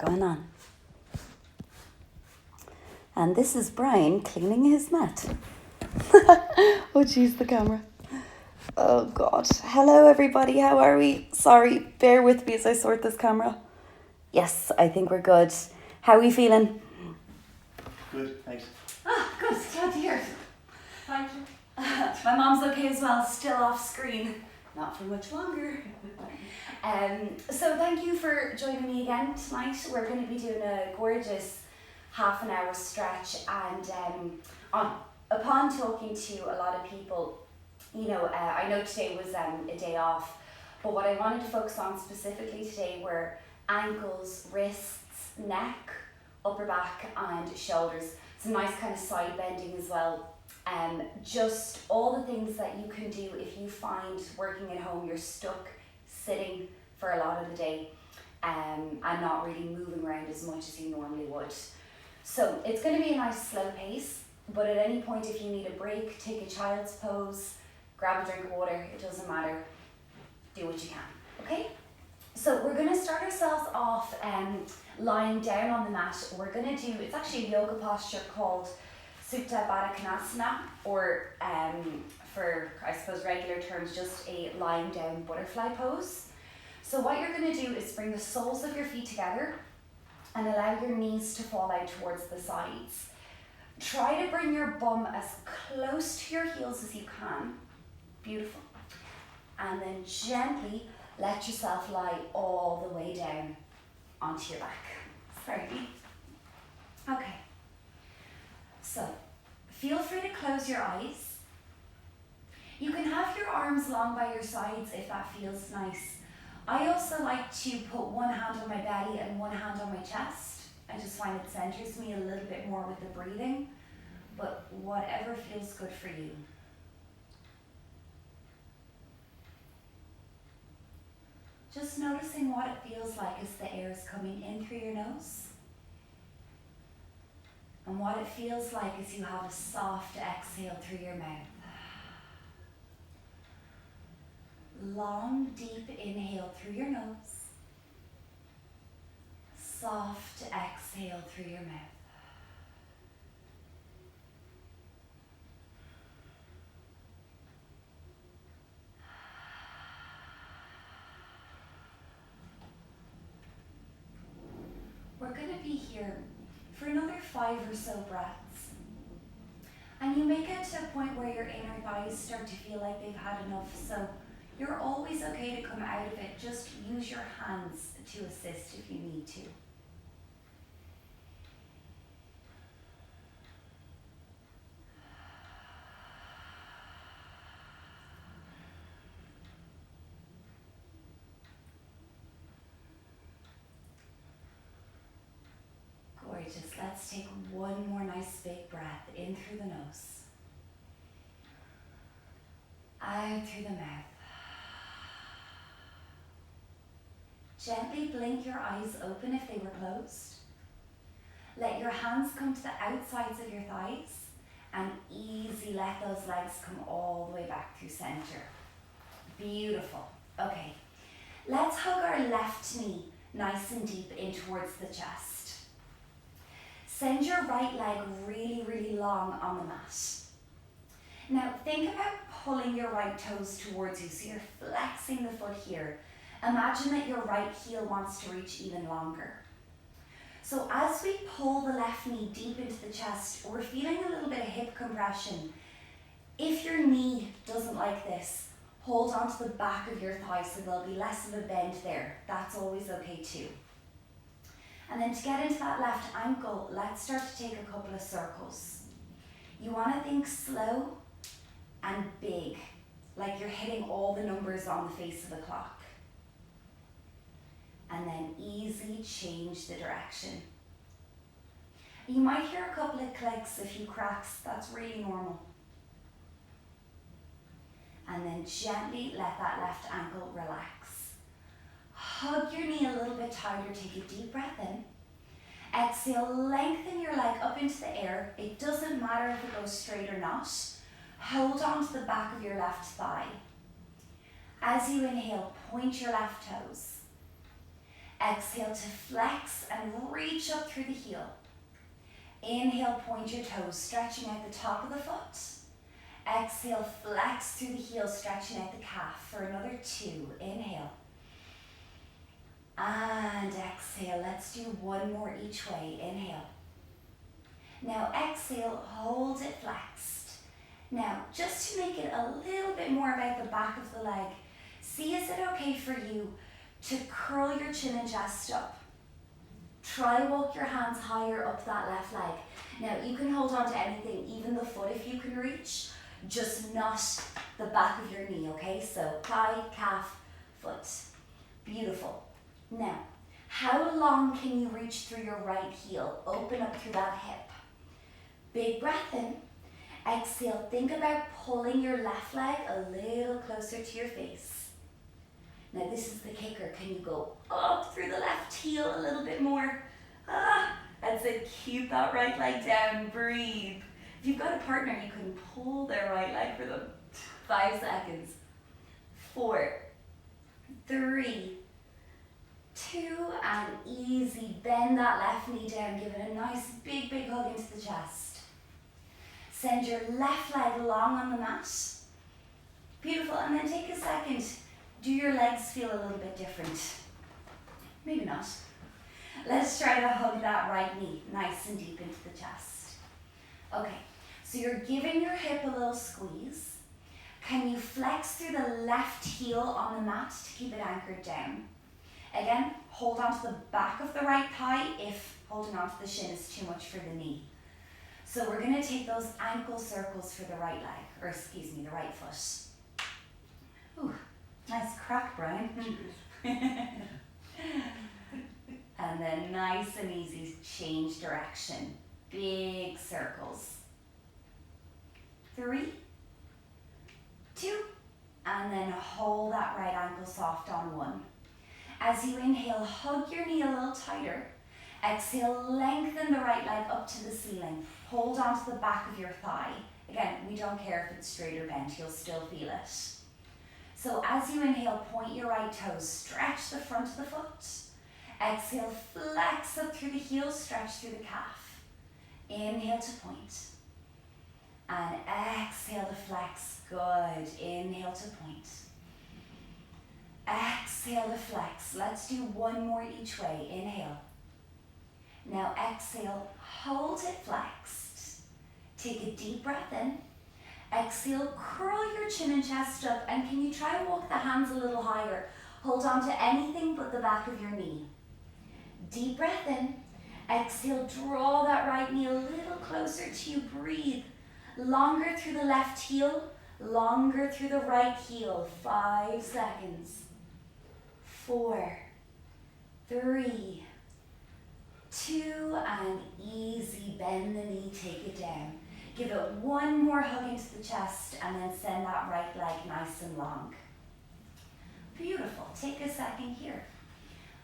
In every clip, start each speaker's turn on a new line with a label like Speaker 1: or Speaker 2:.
Speaker 1: going on. And this is Brian cleaning his mat. Oh jeez, the camera. Oh god. Hello everybody, how are we? Sorry, bear with me as I sort this camera. Yes, I think we're good. How are we feeling?
Speaker 2: Good, thanks.
Speaker 1: Ah, good, glad to hear it. Thank you. My mom's okay as well, still off screen. Not for much longer. So thank you for joining me again tonight. We're going to be doing a gorgeous half an hour stretch, and upon talking to a lot of people, I know today was a day off, but what I wanted to focus on specifically today were ankles, wrists, neck, upper back and shoulders. Some nice kind of side bending as well. Just all the things that you can do if you find working at home you're stuck sitting for a lot of the day and not really moving around as much as you normally would. So it's going to be a nice slow pace, but at any point if you need a break, take a child's pose, grab a drink of water, it doesn't matter, do what you can, okay? So we're going to start ourselves off lying down on the mat. We're going to do, it's actually a yoga posture called Supta Baddha Konasana, or for, I suppose, regular terms, just a lying down butterfly pose. So what you're going to do is bring the soles of your feet together and allow your knees to fall out towards the sides. Try to bring your bum as close to your heels as you can. Beautiful. And then gently let yourself lie all the way down onto your back. Sorry. Okay. So, feel free to close your eyes. You can have your arms long by your sides if that feels nice. I also like to put one hand on my belly and one hand on my chest. I just find it centers me a little bit more with the breathing, but whatever feels good for you. Just noticing what it feels like as the air is coming in through your nose. And what it feels like as you have a soft exhale through your mouth. Long, deep inhale through your nose. Soft exhale through your mouth. We're going to be here for another 5 or so breaths. And you may get to a point where your inner thighs start to feel like they've had enough, so you're always okay to come out of it. Just use your hands to assist if you need to. Gorgeous. Let's take one more nice big breath in through the nose. Out through the mouth. Gently blink your eyes open if they were closed. Let your hands come to the outsides of your thighs and easy let those legs come all the way back through center. Beautiful. Okay, let's hug our left knee nice and deep in towards the chest. Send your right leg really, really long on the mat. Now think about pulling your right toes towards you, so you're flexing the foot here. Imagine that your right heel wants to reach even longer. So as we pull the left knee deep into the chest, we're feeling a little bit of hip compression. If your knee doesn't like this, hold onto the back of your thigh so there'll be less of a bend there. That's always okay too. And then to get into that left ankle, let's start to take a couple of circles. You want to think slow and big, like you're hitting all the numbers on the face of the clock. And then easily change the direction. You might hear a couple of clicks, a few cracks, that's really normal. And then gently let that left ankle relax. Hug your knee a little bit tighter, take a deep breath in. Exhale, lengthen your leg up into the air. It doesn't matter if it goes straight or not. Hold on to the back of your left thigh. As you inhale, point your left toes. Exhale to flex and reach up through the heel. Inhale, point your toes, stretching out the top of the foot. Exhale, flex through the heel, stretching out the calf for another 2. Inhale. And exhale. Let's do one more each way. Inhale. Now exhale, hold it flexed. Now, just to make it a little bit more about the back of the leg, see, is it okay for you to curl your chin and chest up? Try walk your hands higher up that left leg. Now, you can hold on to anything, even the foot if you can reach, just not the back of your knee, okay? So thigh, calf, foot. Beautiful. Now, how long can you reach through your right heel? Open up through that hip. Big breath in. Exhale, think about pulling your left leg a little closer to your face. Now this is the kicker. Can you go up through the left heel a little bit more? That's it. Keep that right leg down. Breathe. If you've got a partner, you can pull their right leg for them. 5 seconds. 4, 3, 2, and easy. Bend that left knee down. Give it a nice big hug into the chest. Send your left leg long on the mat. Beautiful. And then take a second. Do your legs feel a little bit different? Maybe not. Let's try to hug that right knee nice and deep into the chest. Okay, so you're giving your hip a little squeeze. Can you flex through the left heel on the mat to keep it anchored down? Again, hold on to the back of the right thigh if holding on to the shin is too much for the knee. So we're going to take those ankle circles for the right leg, or excuse me, the right foot. Ooh, nice crack, Brian. And then nice and easy, change direction. Big circles. 3, 2, and then hold that right ankle soft on 1. As you inhale, hug your knee a little tighter. Exhale, lengthen the right leg up to the ceiling. Hold onto the back of your thigh. Again, we don't care if it's straight or bent, you'll still feel it. So as you inhale, point your right toes, stretch the front of the foot. Exhale, flex up through the heel, stretch through the calf. Inhale to point. And exhale to flex. Good. Inhale to point. Exhale to flex. Let's do one more each way. Inhale. Now exhale, hold it flexed. Take a deep breath in. Exhale, curl your chin and chest up, and can you try to walk the hands a little higher? Hold on to anything but the back of your knee. Deep breath in. Exhale, draw that right knee a little closer to you. Breathe. Longer through the left heel, longer through the right heel. 5 seconds. 4, 3, 2, and easy. Bend the knee, take it down. Give it one more hug into the chest and then send that right leg nice and long. Beautiful. Take a second here.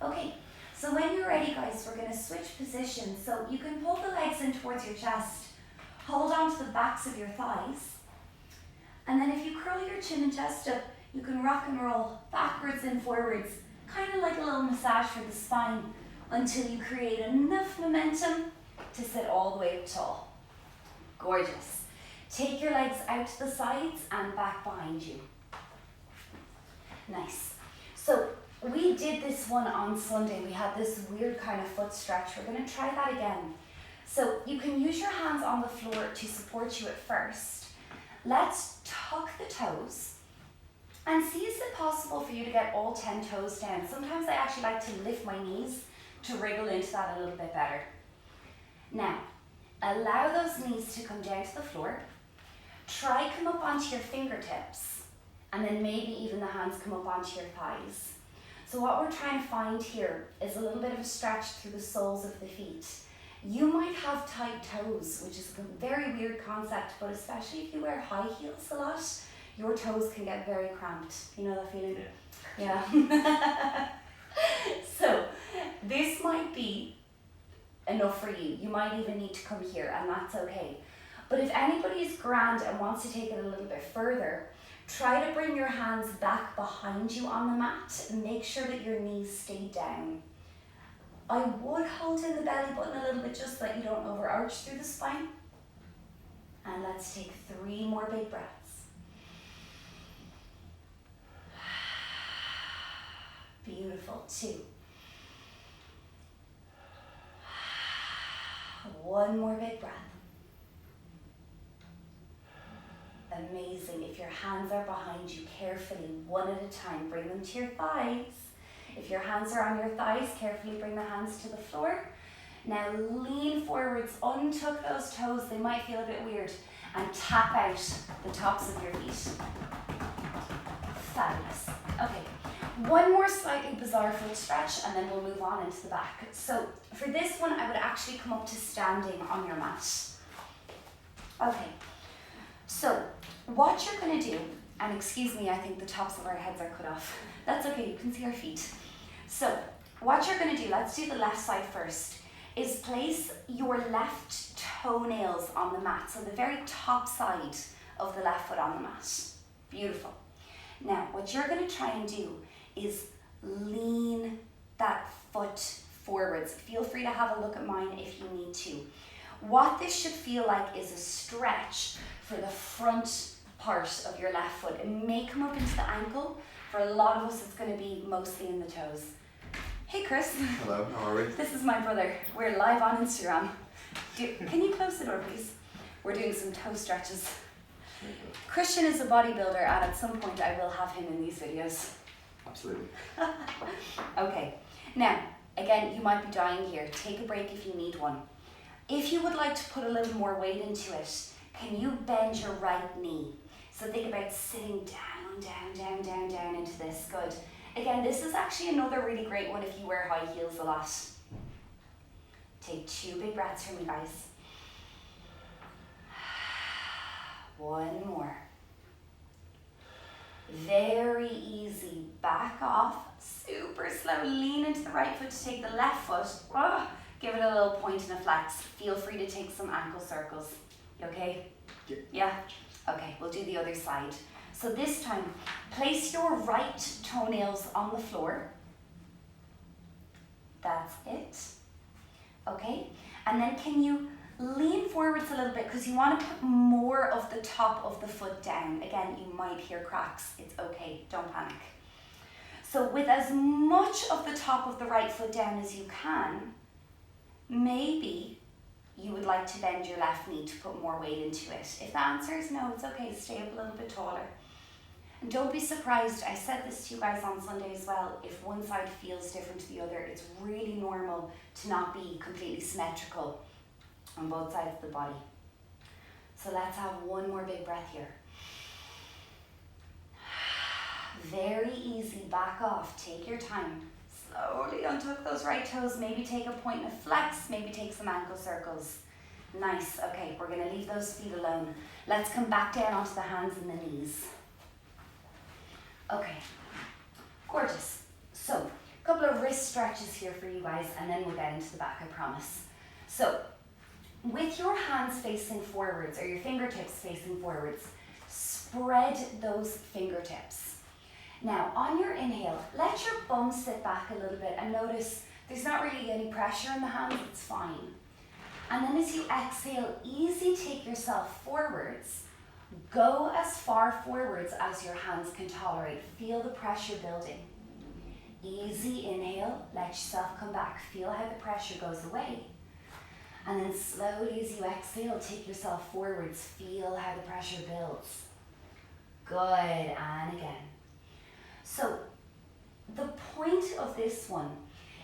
Speaker 1: Okay, so when you're ready, guys, we're going to switch positions. So you can pull the legs in towards your chest. Hold on to the backs of your thighs. And then if you curl your chin and chest up, you can rock and roll backwards and forwards, kind of like a little massage for the spine, until you create enough momentum to sit all the way up tall. Gorgeous. Take your legs out to the sides and back behind you. Nice. So we did this one on Sunday. We had this weird kind of foot stretch. We're going to try that again. So you can use your hands on the floor to support you at first. Let's tuck the toes and see, is it possible for you to get all 10 toes down? Sometimes I actually like to lift my knees to wriggle into that a little bit better. Now, allow those knees to come down to the floor. Try come up onto your fingertips, and then maybe even the hands come up onto your thighs. So what we're trying to find here is a little bit of a stretch through the soles of the feet. You might have tight toes, which is a very weird concept, but especially if you wear high heels a lot, your toes can get very cramped. You know that feeling? Yeah. So this might be enough for you. You might even need to come here, and that's okay. But if anybody's grand and wants to take it a little bit further, try to bring your hands back behind you on the mat and make sure that your knees stay down. I would hold in the belly button a little bit just so that you don't overarch through the spine. And let's take 3 more big breaths. Beautiful. 2. 1 more big breath. Amazing. If your hands are behind you, carefully, one at a time, bring them to your thighs. If your hands are on your thighs, carefully bring the hands to the floor. Now lean forwards, untuck those toes, they might feel a bit weird, and tap out the tops of your feet. Fabulous. Okay, 1 more slightly bizarre foot stretch and then we'll move on into the back. So for this one, I would actually come up to standing on your mat. Okay, so what you're gonna do, and excuse me, I think the tops of our heads are cut off. That's okay, you can see our feet. So what you're gonna do, let's do the left side first, is place your left toenails on the mat, so the very top side of the left foot on the mat. Beautiful. Now, what you're gonna try and do is lean that foot forwards. Feel free to have a look at mine if you need to. What this should feel like is a stretch for the front part of your left foot. It may come up into the ankle. For a lot of us, it's gonna be mostly in the toes. Hey Chris.
Speaker 2: Hello, how are we?
Speaker 1: This is my brother. We're live on Instagram. Can you close the door, please? We're doing some toe stretches. Christian is a bodybuilder, and at some point I will have him in these videos.
Speaker 2: Absolutely.
Speaker 1: Okay, now, again, you might be dying here. Take a break if you need one. If you would like to put a little more weight into it, can you bend your right knee? So think about sitting down, down, down, down, down into this. Good. Again, this is actually another really great one if you wear high heels a lot. Take 2 big breaths from me, guys. 1 more. Very easy. Back off. Super slow. Lean into the right foot to take the left foot. Oh, give it a little point and a flex. Feel free to take some ankle circles. You okay?
Speaker 2: Yeah.
Speaker 1: Yeah? Okay, we'll do the other side. So this time, place your right toenails on the floor. That's it. Okay? And then can you lean forwards a little bit because you want to put more of the top of the foot down. Again, you might hear cracks. It's okay. Don't panic. So with as much of the top of the right foot down as you can, maybe you would like to bend your left knee to put more weight into it. If the answer is no, it's okay. Stay up a little bit taller. And don't be surprised, I said this to you guys on Sunday as well, if one side feels different to the other, it's really normal to not be completely symmetrical on both sides of the body. So let's have 1 more big breath here. Very easy, back off, take your time. Slowly untuck those right toes, maybe take a point and a flex, maybe take some ankle circles. Nice, okay, we're gonna leave those feet alone. Let's come back down onto the hands and the knees. Okay, gorgeous. So, a couple of wrist stretches here for you guys, and then we'll get into the back, I promise. So, with your hands facing forwards, or your fingertips facing forwards, spread those fingertips. Now, on your inhale, let your bum sit back a little bit and notice there's not really any pressure in the hands, it's fine. And then as you exhale, easy take yourself forwards. Go as far forwards as your hands can tolerate. Feel the pressure building. Easy inhale, let yourself come back. Feel how the pressure goes away. And then slowly as you exhale, take yourself forwards. Feel how the pressure builds. Good, and again. So the point of this one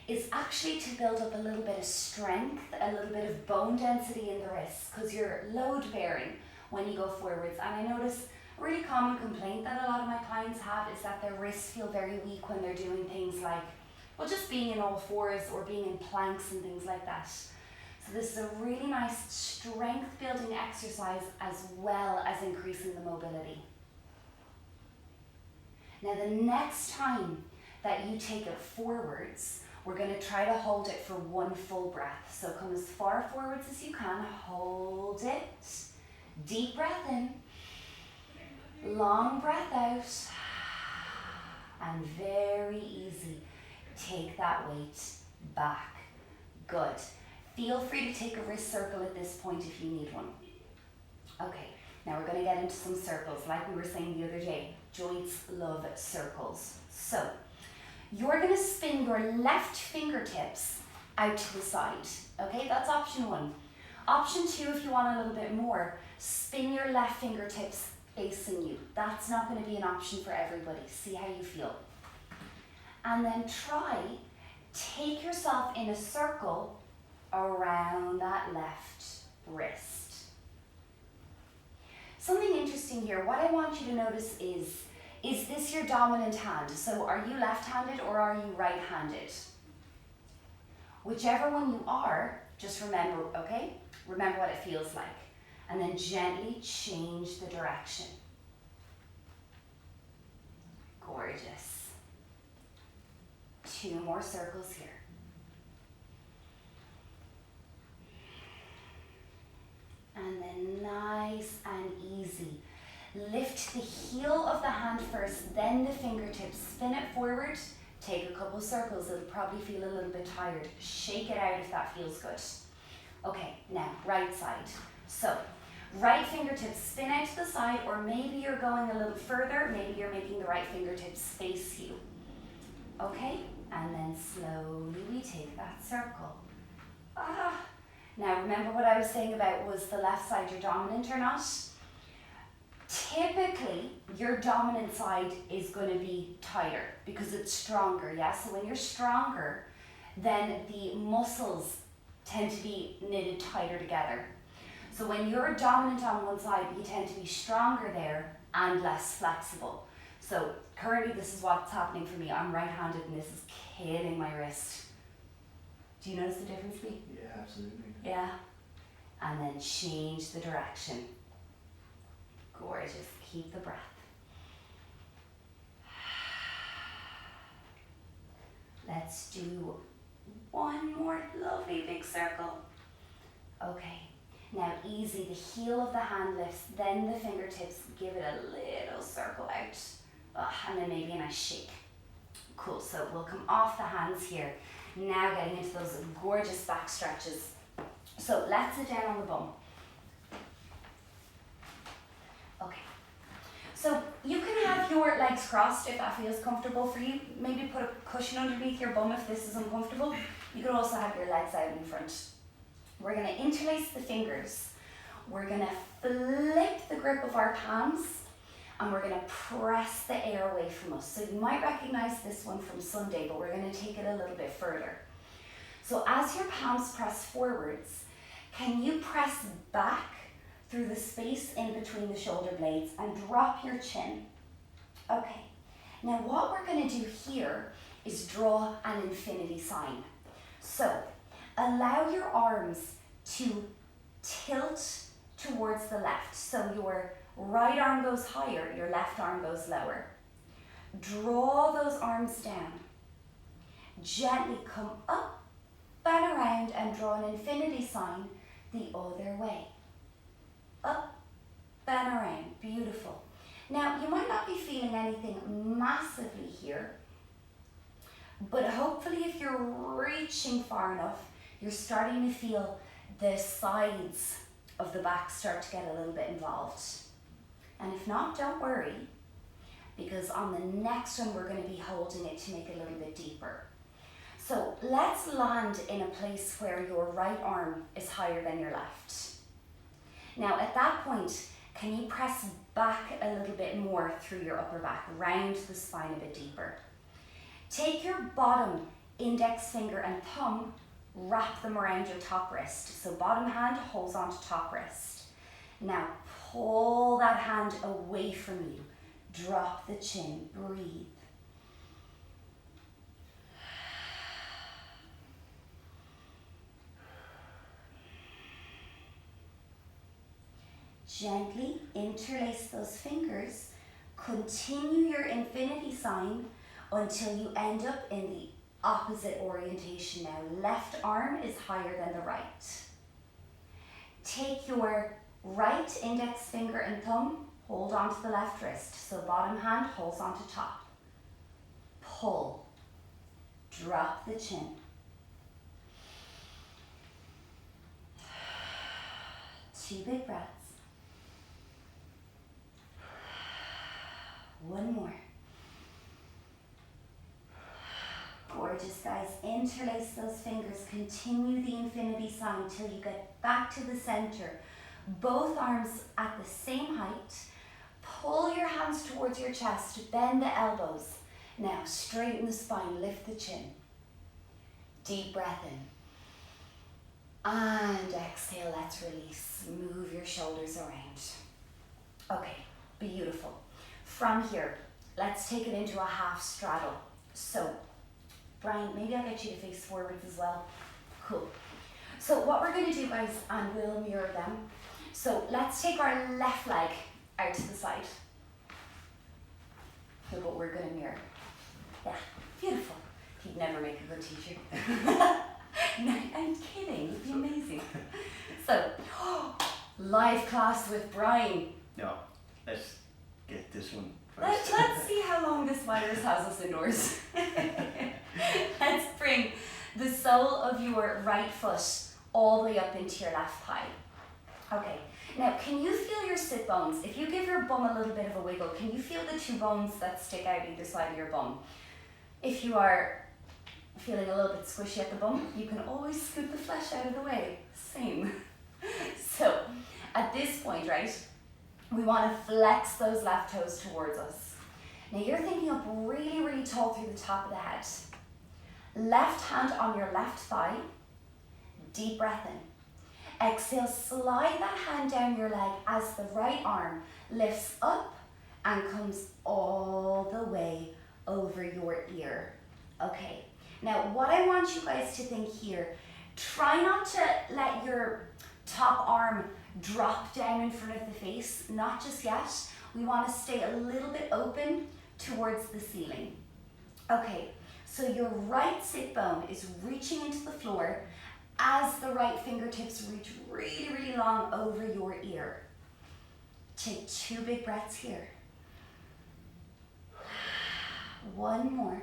Speaker 1: is actually to build up a little bit of strength, a little bit of bone density in the wrists, because you're load bearing when you go forwards. And I notice a really common complaint that a lot of my clients have is that their wrists feel very weak when they're doing things like, well, just being in all fours or being in planks and things like that. So this is a really nice strength building exercise as well as increasing the mobility. Now the next time that you take it forwards, we're going to try to hold it for 1 full breath. So come as far forwards as you can, hold it. Deep breath in, long breath out, and very easy. Take that weight back. Good. Feel free to take a wrist circle at this point if you need one. Okay, now we're going to get into some circles. Like we were saying the other day, joints love circles. So, you're going to spin your left fingertips out to the side. Okay, that's option 1. Option 2, if you want a little bit more, spin your left fingertips facing you. That's not going to be an option for everybody. See how you feel. And then take yourself in a circle around that left wrist. Something interesting here, what I want you to notice is this your dominant hand? So are you left-handed or are you right-handed? Whichever one you are, just remember, okay? Remember what it feels like. And then gently change the direction. Gorgeous. 2 more circles here. And then nice and easy. Lift the heel of the hand first, then the fingertips. Spin it forward. Take a couple circles. It'll probably feel a little bit tired. Shake it out if that feels good. Okay, now right side. So, right fingertips spin out to the side, or maybe you're going a little further. Maybe you're making the right fingertips face you. Okay, and then slowly we take that circle. Now remember what I was saying about was the left side your dominant or not? Typically, your dominant side is going to be tighter because it's stronger, yeah? So when you're stronger, then the muscles tend to be knitted tighter together. So when you're dominant on one side, you tend to be stronger there and less flexible. So currently this is what's happening for me. I'm right-handed and this is killing my wrist. Do you notice the difference, Lee?
Speaker 2: Yeah, absolutely.
Speaker 1: Yeah. And then change the direction. Gorgeous. Keep the breath. Let's do one more lovely big circle. Okay. Now easy. The heel of the hand lifts, then the fingertips. Give it a little circle out. And then maybe a nice shake. Cool. So we'll come off the hands here. Now getting into those gorgeous back stretches. So let's sit down on the bum. Okay. So you can have your legs crossed if that feels comfortable for you. Maybe put a cushion underneath your bum if this is uncomfortable. You can also have your legs out in front. We're going to interlace the fingers. We're going to flip the grip of our palms and we're going to press the air away from us. So you might recognize this one from Sunday, but we're going to take it a little bit further. So as your palms press forwards, can you press back through the space in between the shoulder blades and drop your chin? Okay. Now what we're going to do here is draw an infinity sign. So allow your arms to tilt towards the left. So your right arm goes higher, your left arm goes lower. Draw those arms down. Gently come up and around and draw an infinity sign the other way. Up and around. Beautiful. Now, you might not be feeling anything massively here, but hopefully if you're reaching far enough, you're starting to feel the sides of the back start to get a little bit involved. And if not, don't worry, because on the next one, we're going to be holding it to make it a little bit deeper. So let's land in a place where your right arm is higher than your left. Now at that point, can you press back a little bit more through your upper back, round the spine a bit deeper. Take your bottom index finger and thumb, wrap them around your top wrist. So bottom hand holds onto top wrist. Now pull that hand away from you. Drop the chin, breathe. Gently interlace those fingers. Continue your infinity sign until you end up in the opposite orientation now. Left arm is higher than the right. Take your right index finger and thumb, hold onto the left wrist. So bottom hand holds onto top. Pull. Drop the chin. 2 big breaths. One more. Gorgeous, guys. Interlace those fingers. Continue the infinity sign till you get back to the center. Both arms at the same height. Pull your hands towards your chest. Bend the elbows. Now straighten the spine. Lift the chin. Deep breath in. And exhale. Let's release. Move your shoulders around. Okay, beautiful. From here, let's take it into a half straddle. So, Brian, maybe I'll get you to face forwards as well. Cool. So what we're going to do, guys, and we'll mirror them. So let's take our left leg out to the side. Look what we're going to mirror. Yeah, beautiful. He'd never make a good teacher. No, I'm kidding. It'd be amazing. So, live class with Brian.
Speaker 3: No, let's get this one first.
Speaker 1: Let's see how long this virus has us indoors. Let's bring the sole of your right foot all the way up into your left thigh. Okay, now can you feel your sit bones? If you give your bum a little bit of a wiggle, can you feel the 2 bones that stick out either side of your bum? If you are feeling a little bit squishy at the bum, you can always scoot the flesh out of the way. Same. So, at this point, right, we want to flex those left toes towards us. Now you're thinking up really, really tall through the top of the head. Left hand on your left thigh. Deep breath in. Exhale, slide that hand down your leg as the right arm lifts up and comes all the way over your ear. Okay, now what I want you guys to think here, try not to let your top arm drop down in front of the face, not just yet. We want to stay a little bit open towards the ceiling. Okay, so your right sit bone is reaching into the floor as the right fingertips reach really, really long over your ear. Take 2 big breaths here. One more.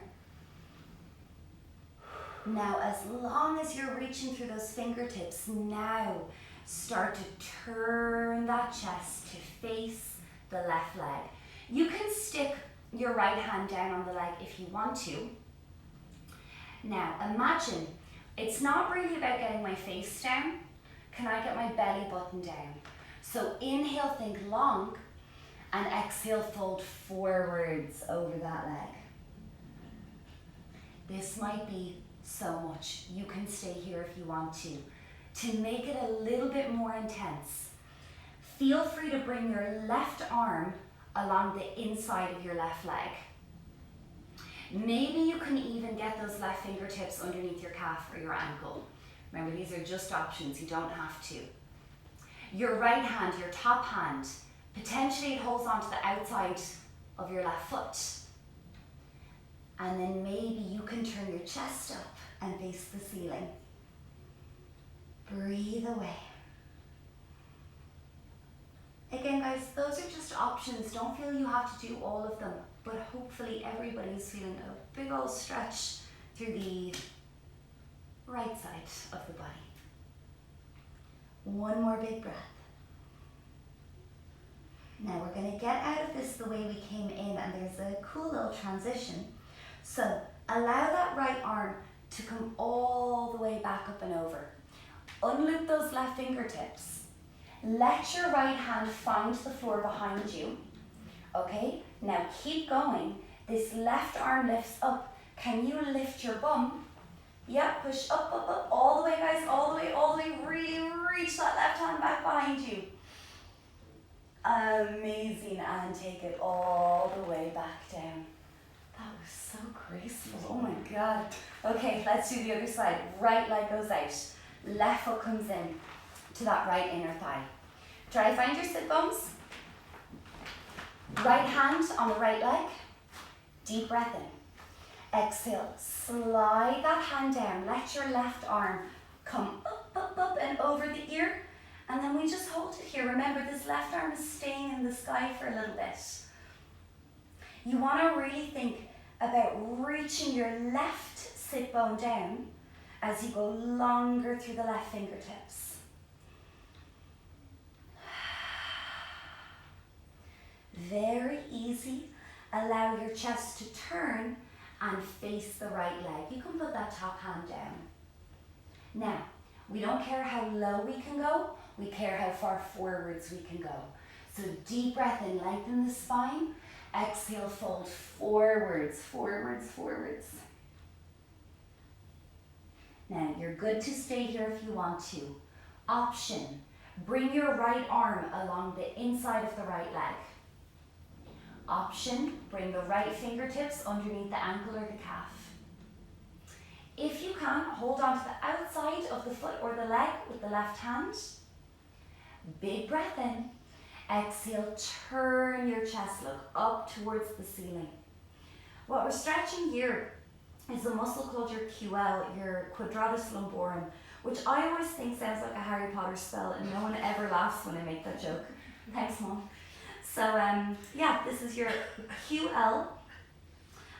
Speaker 1: Now, as long as you're reaching through those fingertips, now start to turn that chest to face the left leg. You can stick your right hand down on the leg if you want to. Now, imagine it's not really about getting my face down. Can I get my belly button down? So inhale, think long, and exhale, fold forwards over that leg. This might be so much. You can stay here if you want to. To make it a little bit more intense, feel free to bring your left arm along the inside of your left leg. Maybe you can even get those left fingertips underneath your calf or your ankle. Remember, these are just options, you don't have to. Your right hand, your top hand, potentially it holds onto the outside of your left foot. And then maybe you can turn your chest up and face the ceiling. Breathe away. Again, guys, those are just options. Don't feel you have to do all of them, but hopefully everybody's feeling a big old stretch through the right side of the body. One more big breath. Now we're going to get out of this the way we came in, and there's a cool little transition. So allow that right arm to come all the way back up and over. Unloop those left fingertips. Let your right hand find the floor behind you. Okay, now keep going. This left arm lifts up. Can you lift your bum? Yeah, push up, up, up, all the way, guys, all the way, all the way. Really reach that left hand back behind you. Amazing, and take it all the way back down. That was so graceful, oh my God. Okay, let's do the other side. Right leg goes out, left foot comes in to that right inner thigh. Try to find your sit bones. Right hand on the right leg, deep breath in. Exhale, slide that hand down, let your left arm come up, up, up and over the ear. And then we just hold it here. Remember, this left arm is staying in the sky for a little bit. You want to really think about reaching your left sit bone down as you go longer through the left fingertips. Very easy. Allow your chest to turn and face the right leg. You can put that top hand down. Now, we don't care how low we can go, we care how far forwards we can go. So deep breath in, lengthen the spine. Exhale, fold forwards, forwards, forwards. Now, you're good to stay here if you want to. Option, bring your right arm along the inside of the right leg. Option, bring the right fingertips underneath the ankle or the calf. If you can, hold on to the outside of the foot or the leg with the left hand. Big breath in. Exhale, turn your chest, look up towards the ceiling. What we're stretching here is a muscle called your QL, your quadratus lumborum, which I always think sounds like a Harry Potter spell, and no one ever laughs when I make that joke. Thanks, Mom. So yeah, this is your QL,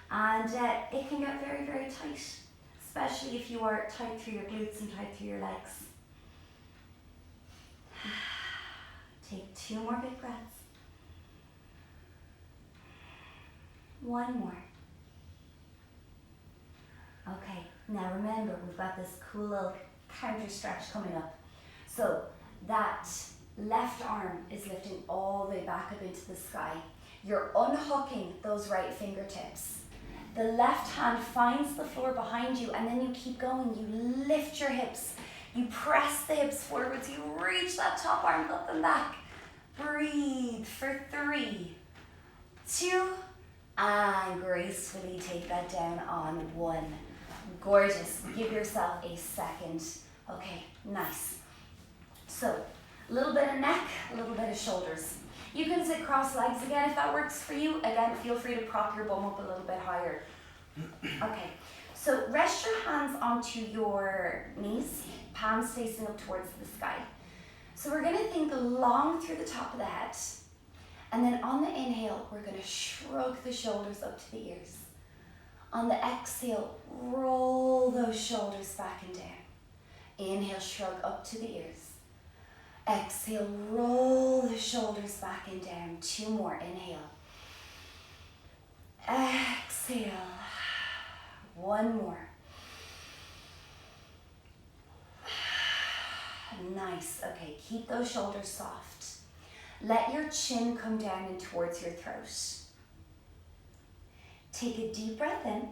Speaker 1: and it can get very, very tight, especially if you are tight through your glutes and tight through your legs. Take 2 more big breaths. 1 more. Okay, now remember, we've got this cool little counter stretch coming up. So that left arm is lifting all the way back up into the sky. You're unhooking those right fingertips. The left hand finds the floor behind you, and then you keep going. You lift your hips. You press the hips forwards. You reach that top arm up and back. Breathe for 3, 2, and gracefully take that down on 1. Gorgeous. Give yourself a second. Okay, nice. So, a little bit of neck, a little bit of shoulders. You can sit cross legs again if that works for you. Again, feel free to prop your bum up a little bit higher. Okay, so rest your hands onto your knees, palms facing up towards the sky. So we're going to think long through the top of the head. And then on the inhale, we're going to shrug the shoulders up to the ears. On the exhale, roll those shoulders back and down. Inhale, shrug up to the ears. Exhale, roll the shoulders back and down. 2 more, inhale. Exhale. 1 more. Nice, okay, keep those shoulders soft. Let your chin come down and towards your throat. Take a deep breath in.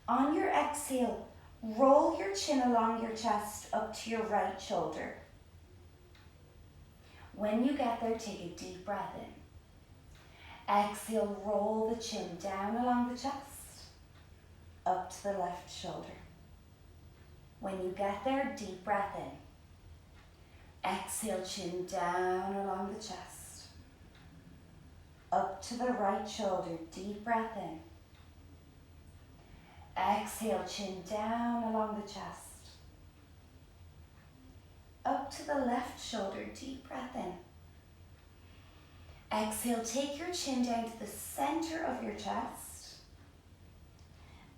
Speaker 1: On your exhale, roll your chin along your chest up to your right shoulder. When you get there, take a deep breath in. Exhale, roll the chin down along the chest, up to the left shoulder. When you get there, deep breath in. Exhale, chin down along the chest, up to the right shoulder, deep breath in. Exhale, chin down along the chest, up to the left shoulder, deep breath in. Exhale, take your chin down to the center of your chest,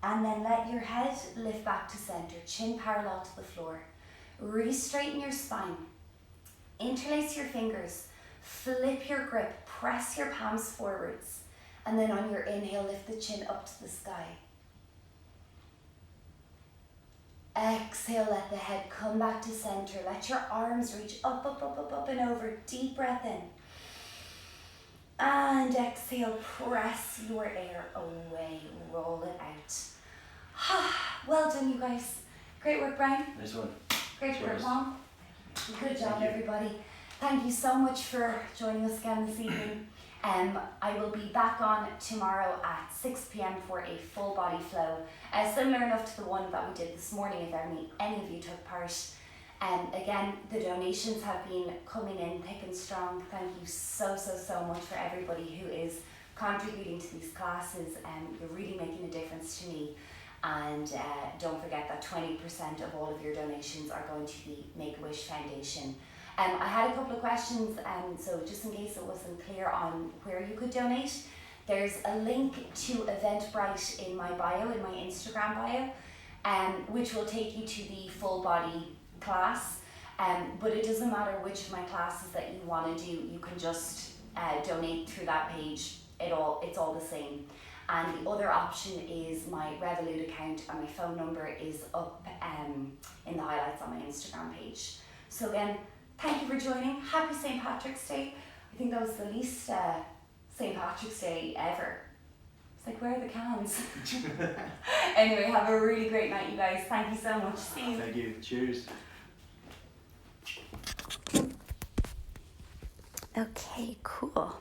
Speaker 1: and then let your head lift back to center, chin parallel to the floor. Re-straighten your spine. Interlace your fingers, flip your grip, press your palms forwards, and then on your inhale, lift the chin up to the sky. Exhale, let the head come back to center. Let your arms reach up, up, up, up, up and over. Deep breath in. And exhale, press your air away, roll it out. Well done, you guys. Great work, Brian.
Speaker 3: Nice one.
Speaker 1: Great work,
Speaker 3: Cheers.
Speaker 1: Mom. Good job,
Speaker 3: Thank you.
Speaker 1: everybody. Thank you so much for joining us again this evening. I will be back on tomorrow at 6 p.m. for a full body flow, similar enough to the one that we did this morning if any of you took part. Again, the donations have been coming in thick and strong. Thank you so much for everybody who is contributing to these classes. You're really making a difference to me. And don't forget that 20% of all of your donations are going to the Make-A-Wish Foundation. I had a couple of questions, so just in case it wasn't clear on where you could donate, there's a link to Eventbrite in my bio, in my Instagram bio, which will take you to the full body class. But it doesn't matter which of my classes that you want to do, you can just donate through that page. It's all the same. And the other option is my Revolut account, and my phone number is up in the highlights on my Instagram page. So again, thank you for joining. Happy St. Patrick's Day. I think that was the least St. Patrick's Day ever. It's like, where are the cans? Anyway, have a really great night, you guys. Thank you so much. See you.
Speaker 2: Thank you. Cheers.
Speaker 1: Okay, cool.